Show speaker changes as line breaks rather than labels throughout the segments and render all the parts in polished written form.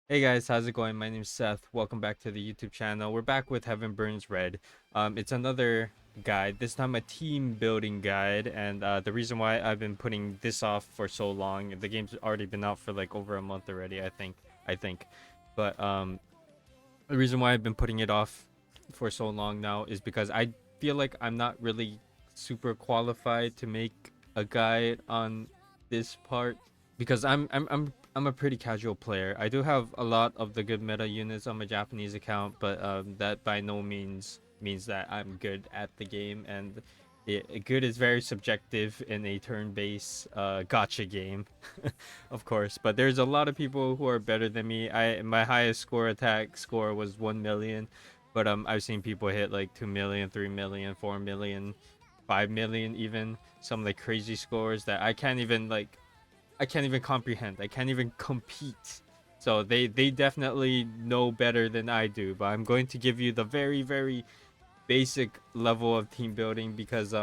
Hey guys, how's it going? My name's Seth. Welcome back to the YouTube channel. We're back with Heaven Burns Red. It's another guide, this time a team building guide, and the reason why I've been putting this off for so long, the game's already been out for like over a month already, I think. But the reason why I've been putting it off for so long now is because I feel like I'm not really super qualified to make a guide on this part because I'm a pretty casual player. I do have a lot of the good meta units on my Japanese account, but that by no means that I'm good at the game, and good is very subjective in a turn-based gotcha game, of course. But there's a lot of people who are better than me. My highest Scoreattack score was 1 million, but I've seen people hit like 2 million, 3 million, 4 million, 5 million, even some like crazy scores that I can't even comprehend. I can't even compete. So they definitely know better than I do. But I'm going to give you the very basic level of team building because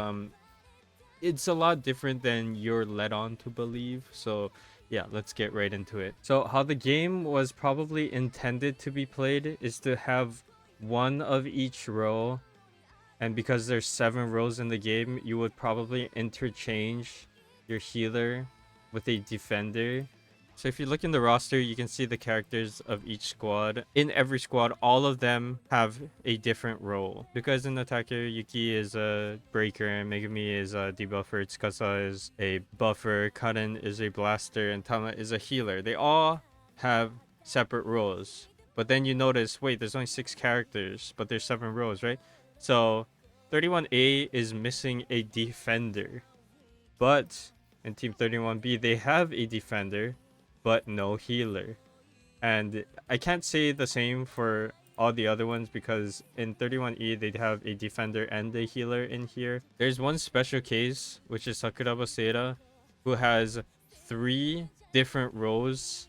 it's a lot different than you're led on to believe. So yeah, let's get right into it. So how the game was probably intended to be played is to have one of each row, and because there's 7 rows in the game, you would probably interchange your healer with a defender. So if you look in the roster, you can see the characters of each squad. In every squad, all of them have a different role. Because in attacker, Yuki is a breaker, and Megumi is a debuffer, Tsukasa is a buffer, Karen is a blaster, and Tama is a healer. They all have separate roles. But then you notice, wait, there's only 6 characters, but there's 7 roles, right? So 31A is missing a defender. But in Team 31B, they have a defender, but no healer. And I can't say the same for all the other ones because in 31E, they'd have a defender and a healer in here. There's one special case, which is Sakura Basera, who has 3 different roles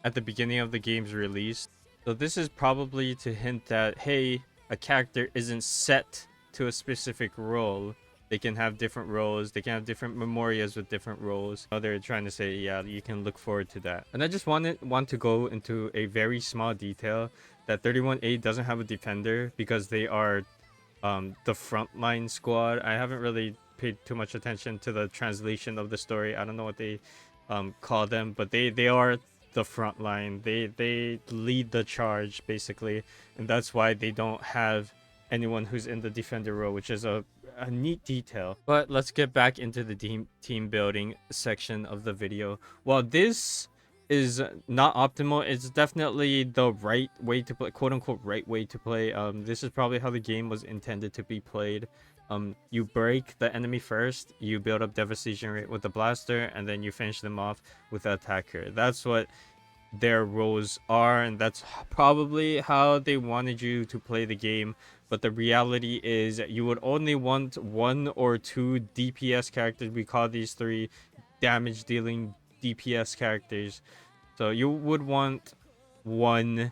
at the beginning of the game's release. So this is probably to hint that, hey, a character isn't set to a specific role. They can have different roles. They can have different memorias with different roles. They're trying to say, yeah, you can look forward to that. And I just want to go into a very small detail that 31A doesn't have a defender because they are the frontline squad. I haven't really paid too much attention to the translation of the story. I don't know what they call them, but they are the front line. They lead the charge basically, and that's why they don't have anyone who's in the defender role, which is a neat detail. But let's get back into the team building section of the video. While this is not optimal, it's definitely the right way to play, quote unquote right way to play. This is probably how the game was intended to be played. You break the enemy first, you build up devastation rate with the blaster, and then you finish them off with the attacker. That's what their roles are, and that's probably how they wanted you to play the game. But the reality is you would only want 1 or 2 DPS characters. We call these 3 damage dealing DPS characters. So you would want 1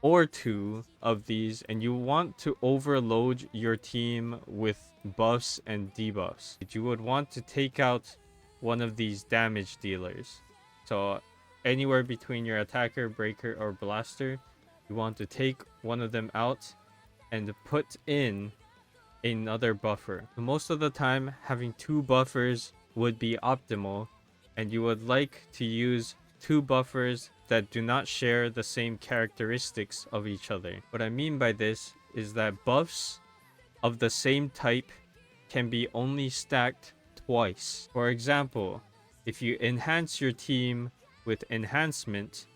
or 2 of these, and you want to overload your team with buffs and debuffs. You would want to take out one of these damage dealers. So anywhere between your attacker, breaker, or blaster, you want to take one of them out and put in another buffer. Most of the time, having 2 buffers would be optimal, and you would like to use 2 buffers that do not share the same characteristics of each other. What I mean by this is that buffs of the same type can be only stacked twice. For example, if you enhance your team with enhancement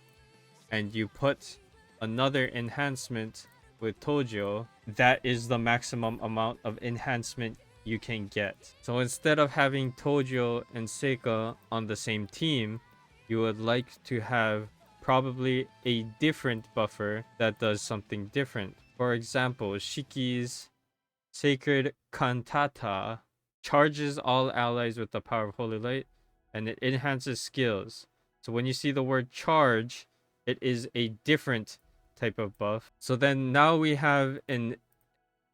and you put another enhancement with Tojo, that is the maximum amount of enhancement you can get. So instead of having Tojo and Seika on the same team, you would like to have probably a different buffer that does something different. For example, Shiki's Sacred Cantata charges all allies with the power of Holy Light, and it enhances skills. So when you see the word charge, it is a different type of buff. So then now we have an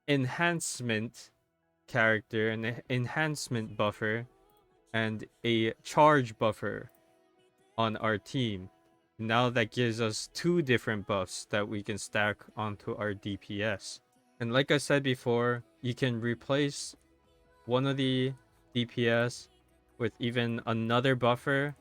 enhancement character, an enhancement buffer, and a charge buffer on our team. Now that gives us 2 different buffs that we can stack onto our DPS. And like I said before, you can replace one of the DPS with even another buffer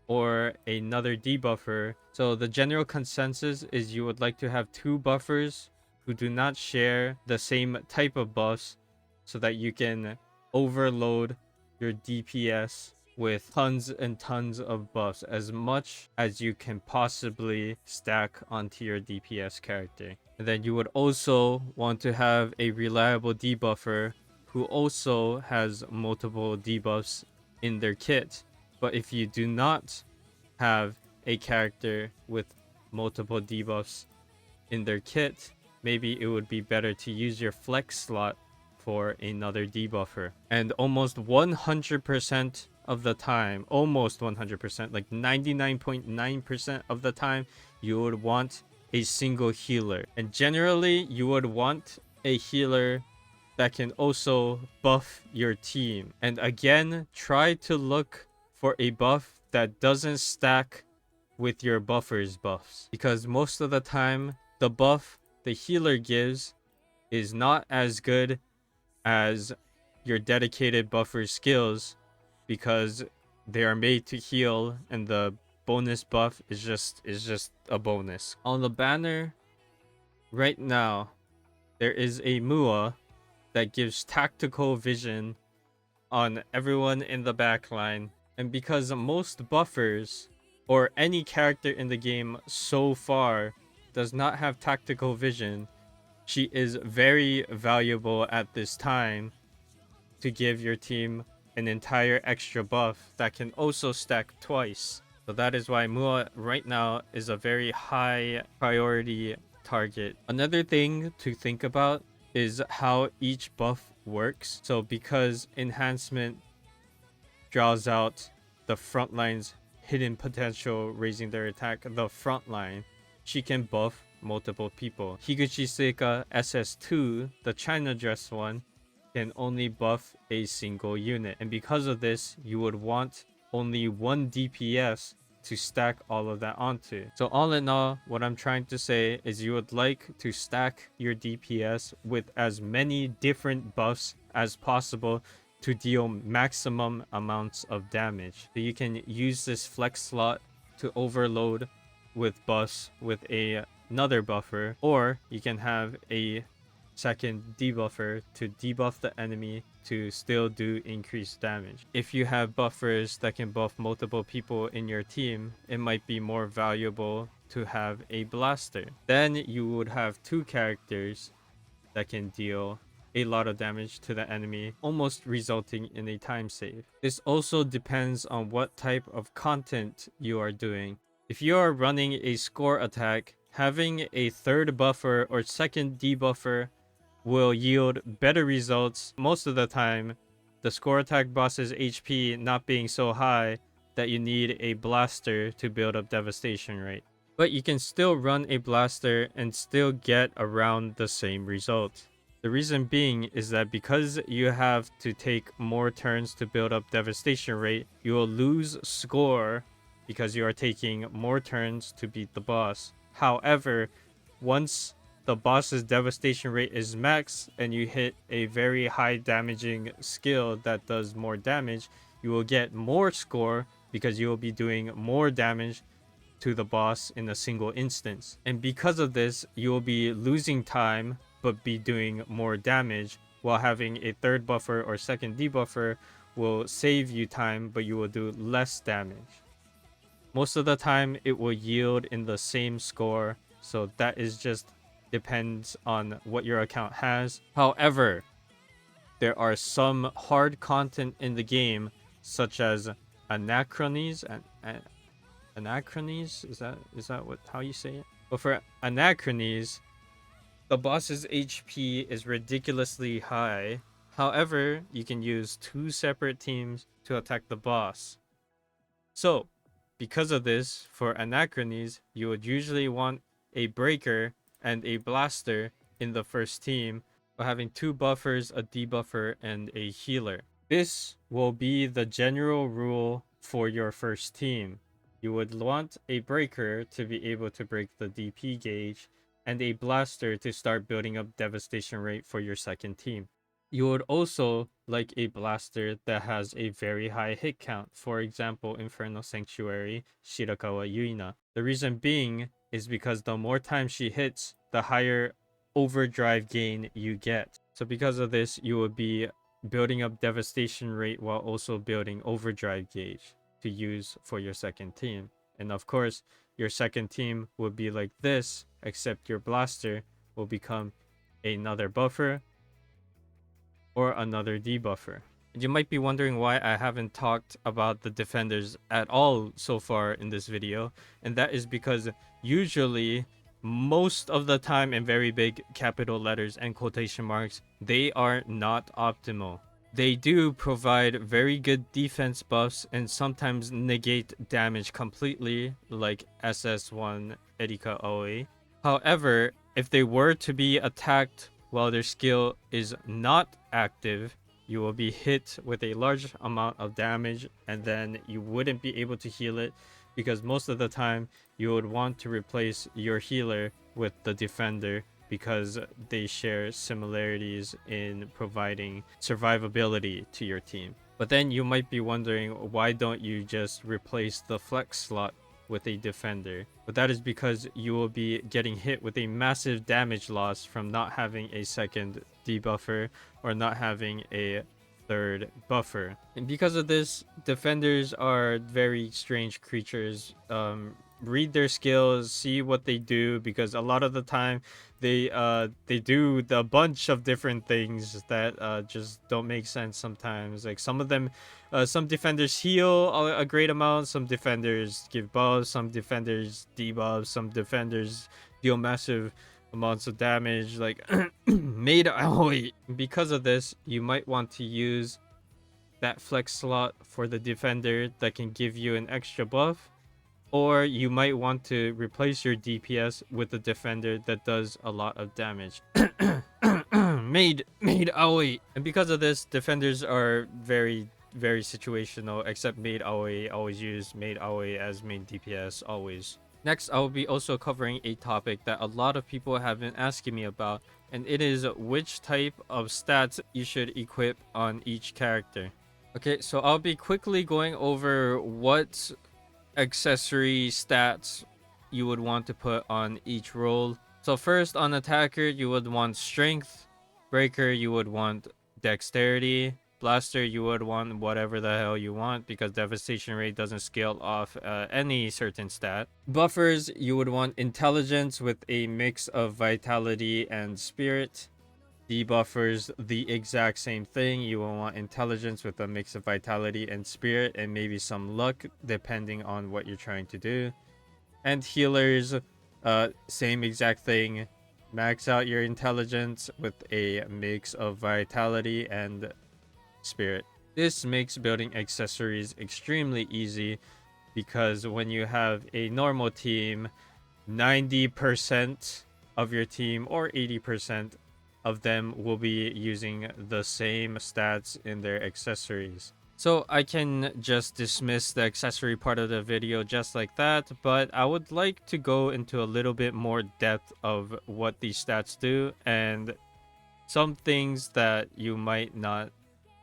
or another debuffer. So the general consensus is you would like to have 2 buffers who do not share the same type of buffs so that you can overload your DPS with tons and tons of buffs, as much as you can possibly stack onto your DPS character. And then you would also want to have a reliable debuffer who also has multiple debuffs in their kit. But if you do not have a character with multiple debuffs in their kit, maybe it would be better to use your flex slot for another debuffer. And almost 100% of the time, almost 100%, like 99.9% of the time, you would want a single healer. And generally, you would want a healer that can also buff your team. And again, try to look for a buff that doesn't stack with your buffer's buffs, because most of the time the buff the healer gives is not as good as your dedicated buffer skills, because they are made to heal and the bonus buff is just a bonus. On the banner right now, there is a Muua that gives tactical vision on everyone in the backline. And because most buffers or any character in the game so far does not have tactical vision, she is very valuable at this time to give your team an entire extra buff that can also stack twice. So that is why Muua right now is a very high priority target. Another thing to think about is how each buff works. So because enhancement draws out the front line's hidden potential, raising their attack, the front line, she can buff multiple people. Higuchi Seika SS2, the China dress one, can only buff a single unit. And because of this, you would want only one DPS to stack all of that onto. So all in all, what I'm trying to say is you would like to stack your DPS with as many different buffs as possible to deal maximum amounts of damage. So you can use this flex slot to overload with buffs with another buffer, or you can have a second debuffer to debuff the enemy to still do increased damage. If you have buffers that can buff multiple people in your team, it might be more valuable to have a blaster. Then you would have 2 characters that can deal a lot of damage to the enemy, almost resulting in a time save. This also depends on what type of content you are doing. If you are running a score attack, having a third buffer or second debuffer will yield better results most of the time. The score attack boss's HP not being so high that you need a blaster to build up devastation rate. But you can still run a blaster and still get around the same result. The reason being is that because you have to take more turns to build up devastation rate, you will lose score because you are taking more turns to beat the boss. However, once the boss's devastation rate is max and you hit a very high damaging skill that does more damage, you will get more score because you will be doing more damage to the boss in a single instance. And because of this, you will be losing time but be doing more damage, while having a third buffer or second debuffer will save you time but you will do less damage. Most of the time it will yield in the same score, so that is just depends on what your account has. However, there are some hard content in the game, such as Anachronies and Anachronies. Is that what how you say it? But for Anachronies, the boss's HP is ridiculously high. However, you can use 2 separate teams to attack the boss. So, because of this, for Anachronies, you would usually want a breaker and a blaster in the first team, while having 2 buffers, a debuffer, and a healer. This will be the general rule for your first team. you would want a breaker to be able to break the DP gauge, and a blaster to start building up devastation rate for your second team. You would also like a blaster that has a very high hit count, for example, Infernal Sanctuary, Shirakawa Yuina. The reason being is because the more times she hits, the higher overdrive gain you get. So because of this, you would be building up devastation rate while also building overdrive gauge to use for your second team. And of course, your second team would be like this, except your blaster will become another buffer or another debuffer. You might be wondering why I haven't talked about the defenders at all so far in this video, and that is because usually, most of the time, in very big capital letters and quotation marks, they are not optimal. They do provide very good defense buffs and sometimes negate damage completely, like SS1 Erika Aoi. However, if they were to be attacked while their skill is not active, you will be hit with a large amount of damage, and then you wouldn't be able to heal it, because most of the time you would want to replace your healer with the defender, because they share similarities in providing survivability to your team. But then you might be wondering, why don't you just replace the flex slot with a defender? But that is because you will be getting hit with a massive damage loss from not having a second debuffer or not having a third buffer. And because of this, defenders are very strange creatures. Read their skills, see what they do, because a lot of the time they do a bunch of different things that just don't make sense sometimes. Like some of them, some defenders heal a great amount, some defenders give buffs, some defenders debuff, some defenders deal massive amounts of damage, like made Aoi. Because of this, you might want to use that flex slot for the defender that can give you an extra buff, or you might want to replace your DPS with a defender that does a lot of damage. made Aoi. And because of this, defenders are very situational, except Maid Aoi. Always use Maid Aoi as main DPS, always. Next, I will be also covering a topic that a lot of people have been asking me about, and it is which type of stats you should equip on each character. Okay, so I'll be quickly going over what accessory stats you would want to put on each role. So first, on attacker, you would want strength. Breaker, you would want dexterity. Blaster, you would want whatever the hell you want, because devastation rate doesn't scale off any certain stat. Buffers, you would want intelligence with a mix of vitality and spirit. Debuffers, the exact same thing. You will want intelligence with a mix of vitality and spirit, and maybe some luck depending on what you're trying to do. And healers, same exact thing. Max out your intelligence with a mix of vitality and spirit. This makes building accessories extremely easy, because when you have a normal team, 90% of your team or 80% of them will be using the same stats in their accessories. So I can just dismiss the accessory part of the video just like that, but I would like to go into a little bit more depth of what these stats do and some things that you might not,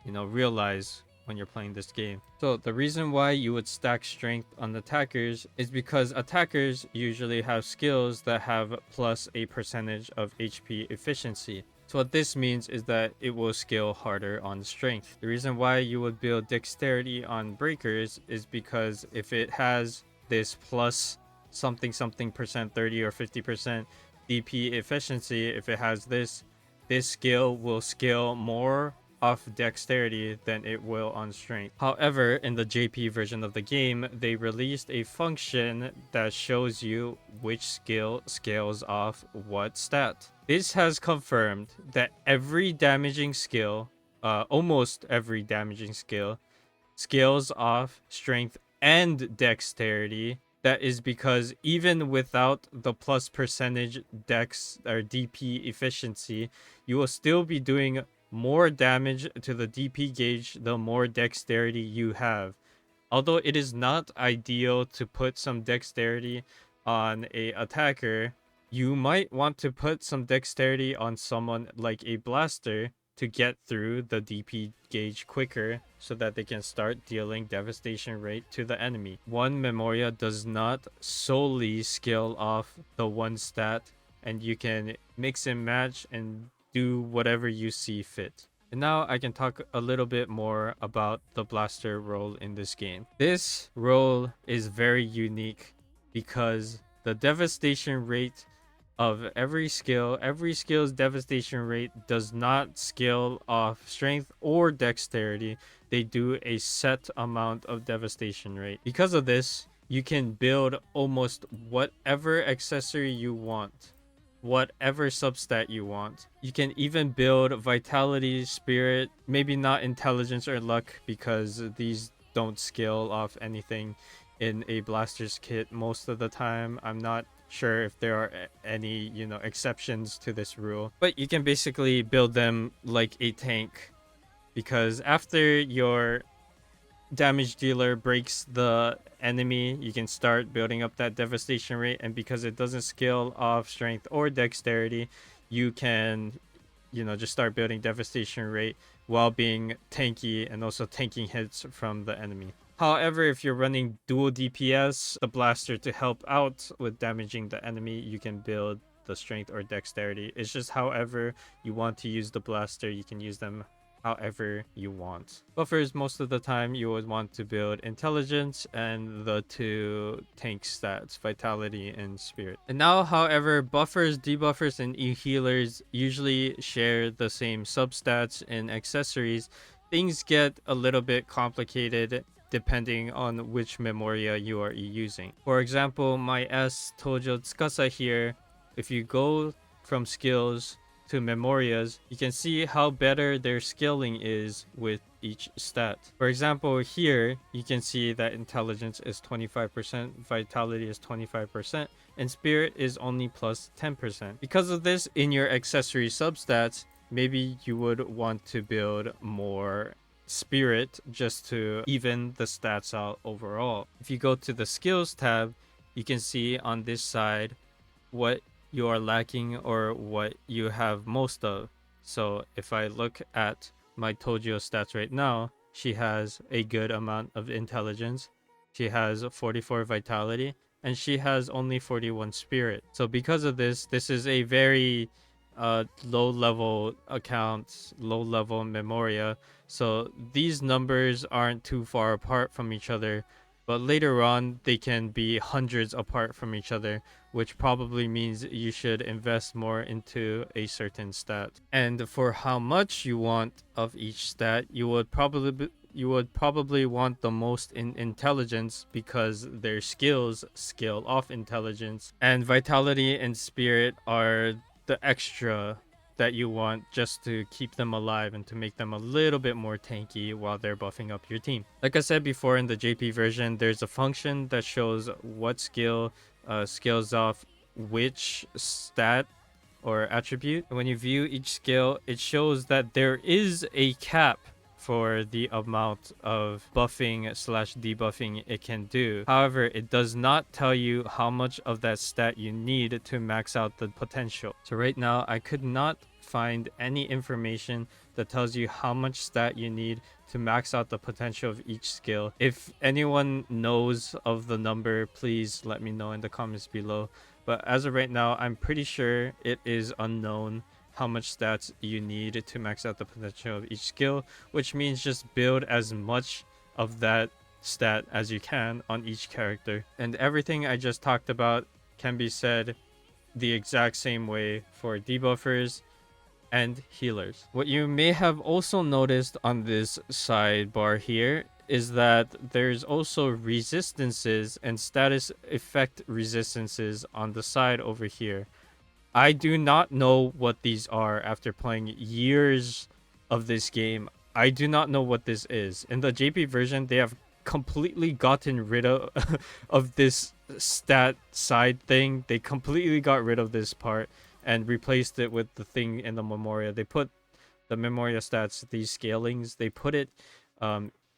realize when you're playing this game. So the reason why you would stack strength on attackers is because attackers usually have skills that have plus a percentage of HP efficiency. So what this means is that it will scale harder on strength. The reason why you would build dexterity on breakers is because if it has this plus something percent, 30 or 50% DP efficiency, if it has this skill will scale more off dexterity than it will on strength. However, in the JP version of the game, they released a function that shows you which skill scales off what stat. This has confirmed that every damaging skill, almost every damaging skill, scales off strength and dexterity. That is because even without the plus percentage dex or DP efficiency, you will still be doing more damage to the DP gauge the more dexterity you have. Although it is not ideal to put some dexterity on a attacker, you might want to put some dexterity on someone like a blaster to get through the DP gauge quicker so that they can start dealing devastation rate to the enemy. One Memoria does not solely skill off the one stat, and you can mix and match and do whatever you see fit. And now I can talk a little bit more about the blaster role in this game. This role is very unique because the devastation rate of every skill's devastation rate does not scale off strength or dexterity. They do a set amount of devastation rate. Because of this, you can build almost whatever accessory you want, whatever substat you want. You can even build vitality, spirit, maybe not intelligence or luck because these don't scale off anything in a blaster's kit most of the time. I'm not sure if there are any, exceptions to this rule, but you can basically build them like a tank, because after your damage dealer breaks the enemy, you can start building up that devastation rate, and because it doesn't scale off strength or dexterity, you can just start building devastation rate while being tanky and also tanking hits from the enemy. However, if you're running dual DPS, the blaster to help out with damaging the enemy, you can build the strength or dexterity. It's just however you want to use the blaster, you can use them however you want. Buffers, most of the time you would want to build intelligence and the two tank stats, vitality and spirit. And now, however, buffers, debuffers, and healers usually share the same substats and accessories. Things get a little bit complicated depending on which Memoria you are using. For example, my S Tojo Tsukasa here, if you go from skills to Memorias, you can see how better their scaling is with each stat. For example, here you can see that intelligence is 25%, vitality is 25%, and spirit is only plus 10%. Because of this, in your accessory substats, maybe you would want to build more spirit just to even the stats out overall. If you go to the skills tab, you can see on this side what you are lacking or what you have most of. So if I look at my Tojo stats right now, she has a good amount of intelligence, she has 44 vitality, and she has only 41 spirit. So because of this is a very low level account, low level Memoria. So these numbers aren't too far apart from each other, but later on they can be hundreds apart from each other, which probably means you should invest more into a certain stat. And for how much you want of each stat, you would probably want the most in intelligence, because their skills scale off intelligence, and vitality and spirit are the extra that you want just to keep them alive and to make them a little bit more tanky while they're buffing up your team. Like I said before, in the JP version, there's a function that shows what skill scales off which stat or attribute. When you view each skill, it shows that there is a cap for the amount of buffing slash debuffing it can do. However, it does not tell you how much of that stat you need to max out the potential. So right now, I could not find any information that tells you how much stat you need to max out the potential of each skill. If anyone knows of the number, please let me know in the comments below. But as of right now, I'm pretty sure it is unknown how much stats you need to max out the potential of each skill, which means just build as much of that stat as you can on each character. And everything I just talked about can be said the exact same way for debuffers and healers. What you may have also noticed on this sidebar here is that there's also resistances and status effect resistances on the side over here. I do not know what these are after playing years of this game. I do not know what this is. In the JP version, they have completely gotten rid of, of this stat side thing. They completely got rid of this part and replaced it with the thing in the Memoria. They put the Memoria stats, these scalings, they put it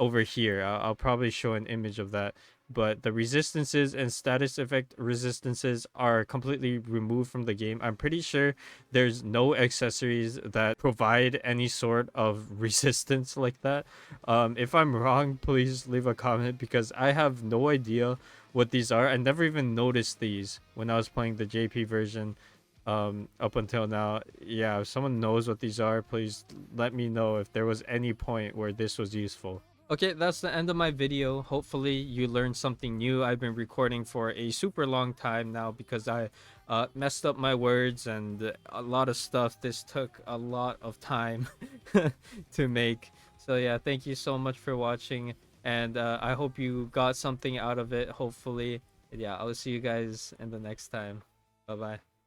over here. I'll probably show an image of that. But the resistances and status effect resistances are completely removed from the game. I'm pretty sure there's no accessories that provide any sort of resistance like that. If I'm wrong, please leave a comment because I have no idea what these are. I never even noticed these when I was playing the JP version up until now. Yeah, if someone knows what these are, please let me know if there was any point where this was useful. Okay, that's the end of my video. Hopefully you learned something new. I've been recording for a super long time now because I messed up my words and a lot of stuff. This took a lot of time to make. So yeah, thank you so much for watching, and I hope you got something out of it, hopefully. Yeah, I'll see you guys in the next time. Bye bye.